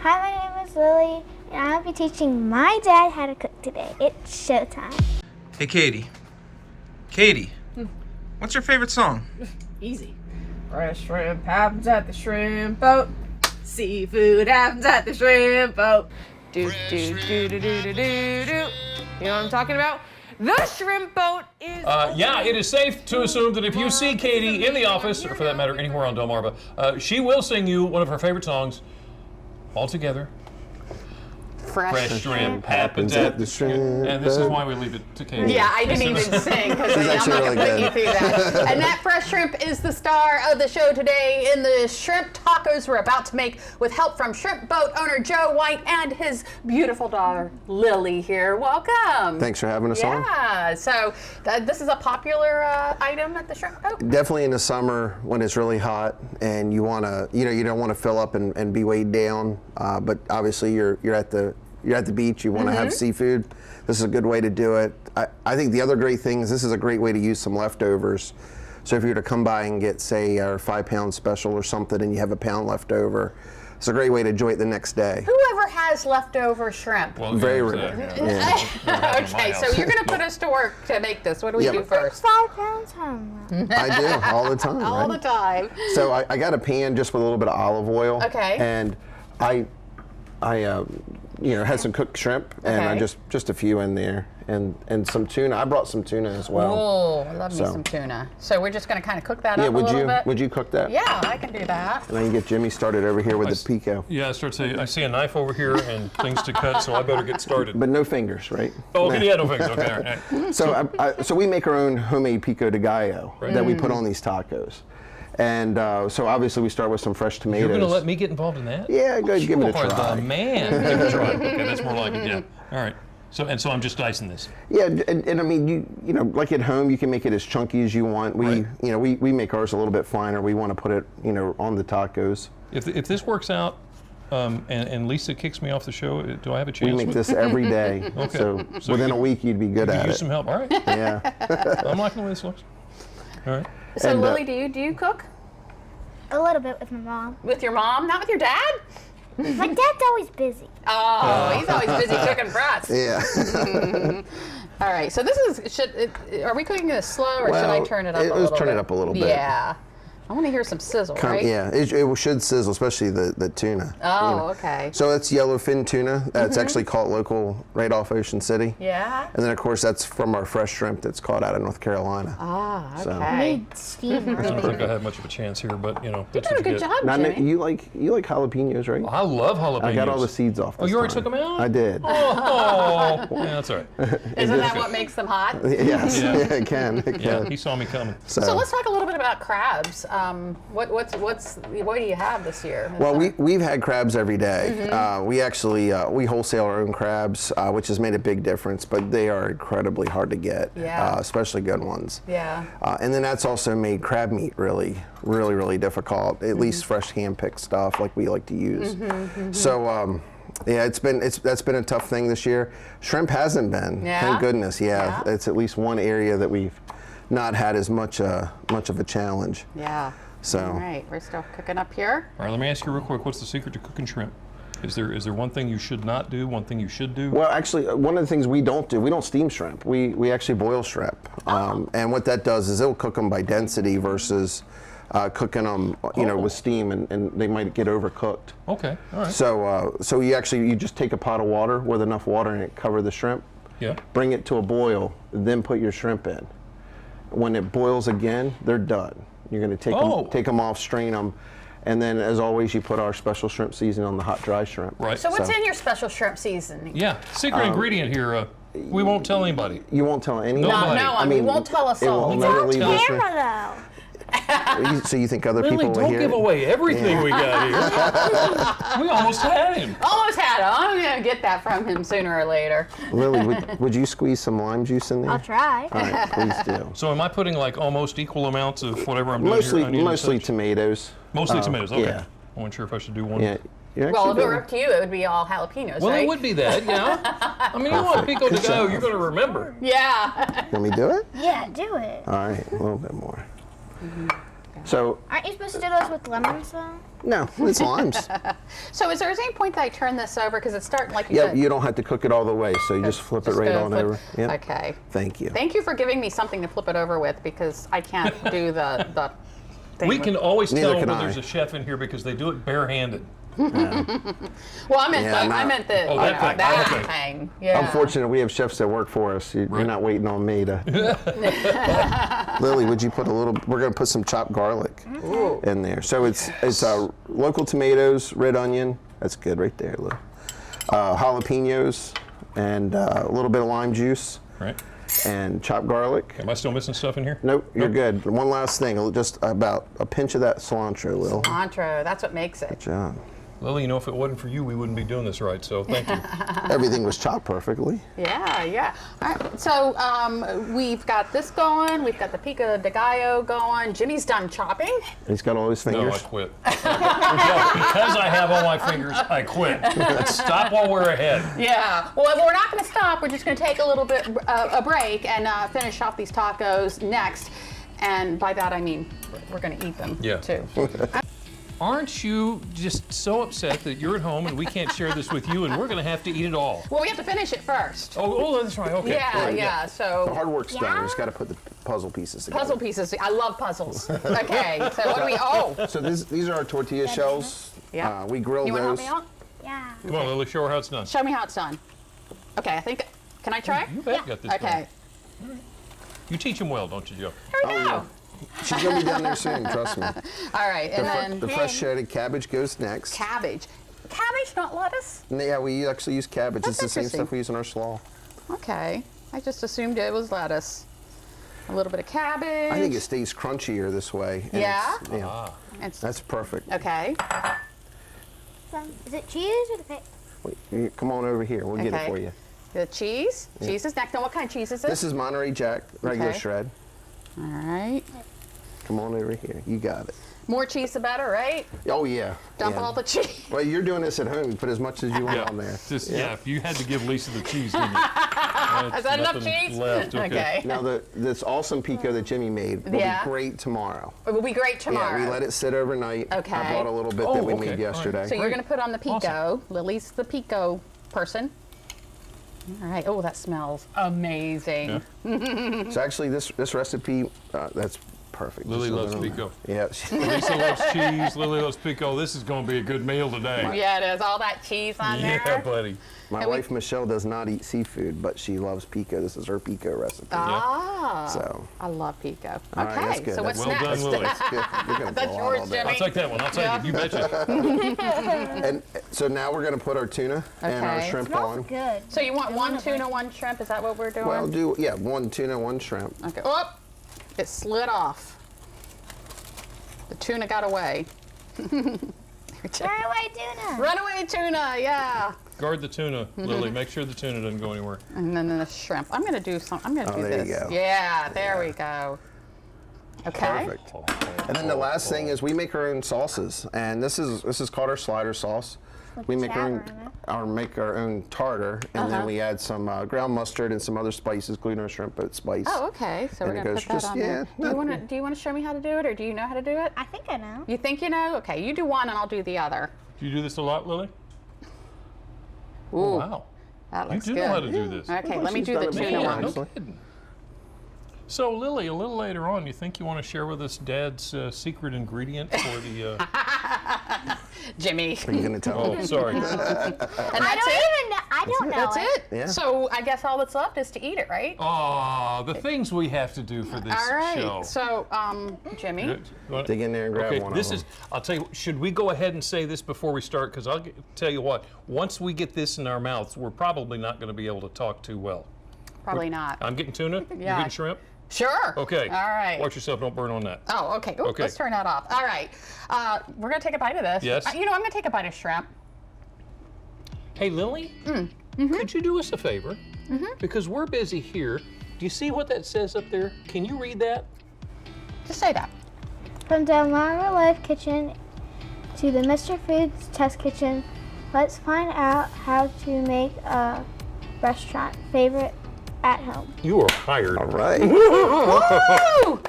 Hi, my name is Lily, and I'll be teaching my dad how to cook today. It's showtime. Hey, Katie. Katie, what's your favorite song? Easy. Fresh shrimp happens at the shrimp boat. Seafood happens at the shrimp boat. Do do do do do do do do. You know what I'm talking about? The shrimp boat is. Yeah, it is safe to assume that if you see Katie in the office, or for that matter, anywhere on Delmarva, she will sing you one of her favorite songs. All together. Fresh shrimp happens at the shrimp. And this is why we leave it to Katie. Yeah, I didn't even sing because I'm not going to put you through that. And that fresh shrimp is the star of the show today in the shrimp tacos we're about to make with help from shrimp boat owner Joe White and his beautiful daughter Lily here. Welcome. Thanks for having us on. Yeah, so this is a popular item at the shrimp boat? Definitely in the summer when it's really hot and you want to, you don't want to fill up and be weighed down, but obviously you're at the beach, you want to have seafood. This is a good way to do it. I think the other great thing is this is a great way to use some leftovers. So if you were to come by and get, say, our 5-pound special or something and you have a pound left over, it's a great way to enjoy it the next day. Whoever has leftover shrimp? Well, very rare. Yeah. Okay, so you're going to put us to work to make this. What do we do first? 5 pounds home. I do, all the time. All the time. So I got a pan just with a little bit of olive oil. Okay. And I had some cooked shrimp, and I just a few in there, and some tuna. I brought some tuna as well. Oh, I love me some tuna. So we're just going to kind of cook that up a little bit? Would you cook that? Yeah, I can do that. And then you get Jimmy started over here with the Pico. Yeah, I see a knife over here and things to cut, so I better get started. But no fingers, right? Oh, okay, yeah, no fingers. Okay, all right. So we make our own homemade Pico de Gallo that we put on these tacos. And so obviously we start with some fresh tomatoes. You're going to let me get involved in that? Yeah, go ahead, give it a try. The man. Give it a try. Okay, that's more like it, yeah. All right. So I'm just dicing this. Yeah, and I mean, you know, like at home, you can make it as chunky as you want. We make ours a little bit finer. We want to put it, on the tacos. If this works out, and Lisa kicks me off the show, do I have a chance? We make this every day. Okay. So within a week, you'd be good at it. Use some help. All right. Yeah. I'm liking the way this looks. All right. So Lily, do you cook? A little bit with my mom. With your mom, not with your dad? My dad's always busy. Oh, he's always busy cooking brats. Yeah. All right, so are we cooking this slow or should I turn it up a little bit? Let's turn it up a little bit. Yeah. I want to hear some sizzle, right? Yeah, it should sizzle, especially the tuna. Oh, okay. So that's yellowfin tuna. It's actually caught local right off Ocean City. Yeah. And then, of course, that's from our fresh shrimp that's caught out of North Carolina. Ah, okay. So. Need steam. I don't think I have much of a chance here, but You that's did a good job, Now, Jimmy. you like jalapenos, right? I love jalapenos. I got all the seeds off. Oh, you already took them out? I did. Oh, yeah, that's all right. Isn't that what makes them hot? Yes, Yeah. it can. It Yeah, can. he saw me coming. So let's talk a little bit about crabs. What do you have this year? Well, we've had crabs every day. We actually we wholesale our own crabs, which has made a big difference. But they are incredibly hard to get, especially good ones. Yeah. And then that's also made crab meat really difficult. At least fresh hand-picked stuff like we like to use. So. Yeah, that's been a tough thing this year. Shrimp hasn't been. Yeah? Thank goodness. Yeah, it's at least one area that we've not had as much of a challenge. Yeah. So. All right, we're still cooking up here. All right, let me ask you real quick, what's the secret to cooking shrimp? Is there one thing you should not do, one thing you should do? Well, actually, one of the things we don't do, we don't steam shrimp. We actually boil shrimp. And what that does is it'll cook them by density versus cooking them, with steam, and they might get overcooked. Okay, all right. So you just take a pot of water with enough water in it, cover the shrimp, bring it to a boil, then put your shrimp in. When it boils again, they're done. You're going to take them off, strain them, and then, as always, you put our special shrimp seasoning on the hot, dry shrimp. Right. So what's in your special shrimp seasoning? Yeah, secret ingredient here. We won't tell anybody. You won't tell anyone? Nobody. You won't tell us all. It will never leave the shrimp. Camera, though. So you think other Lily, people will don't hear give it? away everything we got here. We almost had him. Almost had him. I'm going to get that from him sooner or later. Lily, would you squeeze some lime juice in there? I'll try. All right, please do. So am I putting like almost equal amounts of whatever I'm doing here? Mostly tomatoes. Mostly tomatoes, okay. Yeah. I wasn't sure if I should do one. Yeah. Well, if it were up to you, it would be all jalapenos, Well, right? it would be that, yeah. I mean, you want Pico to go, you're going to remember. Yeah. Let me do it? Yeah, do it. All right, a little bit more. So Aren't you supposed to do those with lemons though? no, it's limes. So is there any point that I turn this over because it's starting like you Yeah, said? you don't have to cook it all the way, so you just flip it right go on flip- over. Yep. Okay. Thank you. Thank you for giving me something to flip it over with because I can't do the thing. We can always Neither tell can when I. there's a chef in here because they do it barehanded. Well, I meant Yeah, I meant the Oh, that thing. that Okay. thing. Yeah. I'm fortunate we have chefs that work for us. You're not waiting on me to. Lily, would you put a little? We're going to put some chopped garlic in there. So it's local tomatoes, red onion. That's good right there, Lily. Jalapenos and a little bit of lime juice Right? and chopped garlic. Am I still missing stuff in here? Nope, you're good. One last thing, just about a pinch of that cilantro, Lil. Cilantro, that's what makes it. Good job. Lily, you know, if it wasn't for you, we wouldn't be doing this right, so thank you. Everything was chopped perfectly. Yeah, yeah. All right, so we've got this going. We've got the Pico de Gallo going. Jimmy's done chopping. He's got all his No, fingers. I quit. Because I have all my fingers, I quit. Let's stop while we're ahead. Yeah. Well, we're not going to stop. We're just going to take a little bit a break and finish off these tacos next. And by that I mean we're going to eat them too. Aren't you just so upset that you're at home and we can't share this with you and we're going to have to eat it all? Well, we have to finish it first. Oh, that's right. Okay. Yeah, yeah. The So hard work's done. We just got to put the puzzle pieces together. puzzle pieces. I love puzzles. Okay. So what do we? Oh. So these are our tortilla shells. Yeah. We grilled You want to help those. me out? Yeah. Come on, Lily, show her how it's done. Show me how it's done. Okay. I think. Can I try? You bet you got this Okay. going. You teach them well, don't you, Joe? Here we go. She's gonna be down there soon. Trust me. All right, and then The fresh shredded cabbage goes next. cabbage. Cabbage, not lettuce? And yeah, we actually use cabbage. That's It's the same interesting. stuff we use in our slaw. Okay. I just assumed it was lettuce. A little bit of cabbage. I think it stays crunchier this way. and Yeah? it's- Yeah. It's, That's perfect. okay. Is it cheese or the pig? Wait, come on over here. We'll get it Okay. for you. The cheese. Cheese is next. Now, what kind of cheese is this? This is Monterey Jack, regular Okay. shred. All right. Come on over here. You got it. More cheese, the better, right? Oh yeah. Dump yeah. all the cheese. Well, you're doing this at home. You put as much as you want on there. Just, if you had to give Lisa the cheese, didn't you? Is that enough cheese? Left. Okay. Now this awesome pico that Jimmy made will Yeah. be great tomorrow. It will be great tomorrow. Yeah, we let it sit overnight. Okay. I brought a little bit Oh, that we okay. made All right. yesterday. So you're going to put on the pico. Awesome. Lily's the pico person. All right. Oh, that smells amazing. Yeah. So actually, this recipe, that's perfect. Lily Just a loves little- pico. Yeah. Lisa loves cheese. Lily loves pico. This is going to be a good meal today. Yeah, it is. All that cheese on Yeah, there. buddy. My wife Michelle does not eat seafood, but she loves pico. This is her pico recipe. Ah. So I love pico. Okay. All right, that's good. So what's Well next? done, Lily. that's good. You're gonna That's go on yours, all day. Jimmy. I'll take that one. I'll take it. You betcha. And so now we're gonna put our tuna and our Okay. shrimp Smells on. good. So you want one tuna, one shrimp? Is that what we're doing? Well, one tuna, one shrimp. Okay. Oh, it slid off. The tuna got away. Run away, tuna. Runaway tuna, yeah. Guard the tuna, Lily. Make sure the tuna doesn't go anywhere. And then the shrimp. I'm gonna do some. I'm gonna do there you this. go. Yeah, there we go. Okay. Perfect. And then the last thing is we make our own sauces, and this is called our slider sauce. We make our own tartar, and then we add some ground mustard and some other spices, including our shrimp boat spice. Oh, okay. So And we're it gonna goes put that just- on there. yeah, Do you wanna show me how to do it, or do you know how to do it? I think I know. You think you know? Okay, you do one, and I'll do the other. Do you do this a lot, Lily? Ooh, Oh, wow. that You looks do good. know how to do this. Okay, let me She's do done the it tuna before, one. actually. kidding. So, Lily, a little later on, you think you want to share with us Dad's secret ingredient for the... Jimmy. Are you gonna tell Oh, them? sorry. And that's I don't it? even know. I don't know. That's it? Yeah. So I guess all that's left is to eat it, right? Oh, the things we have to do for this All right. show. So, Jimmy. You want- Dig in there and grab Okay, one this of is, them. I'll tell you, should we go ahead and say this before we start? Because tell you what, once we get this in our mouths, we're probably not going to be able to talk too well. Probably not. I'm getting tuna, you're Yeah. getting shrimp? Sure. Okay. All right. Watch yourself, don't burn on that. Oh, okay. Ooh, Okay. Let's turn that off. All right. We're going to take a bite of this. Yes. You know, I'm going to take a bite of shrimp. Hey, Lily, could you do us a favor? Because we're busy here. Do you see what that says up there? Can you read that? Just say that. From Delmar Life Kitchen to the Mr. Foods Test Kitchen, let's find out how to make a restaurant favorite at home. You are hired. All right. Woo!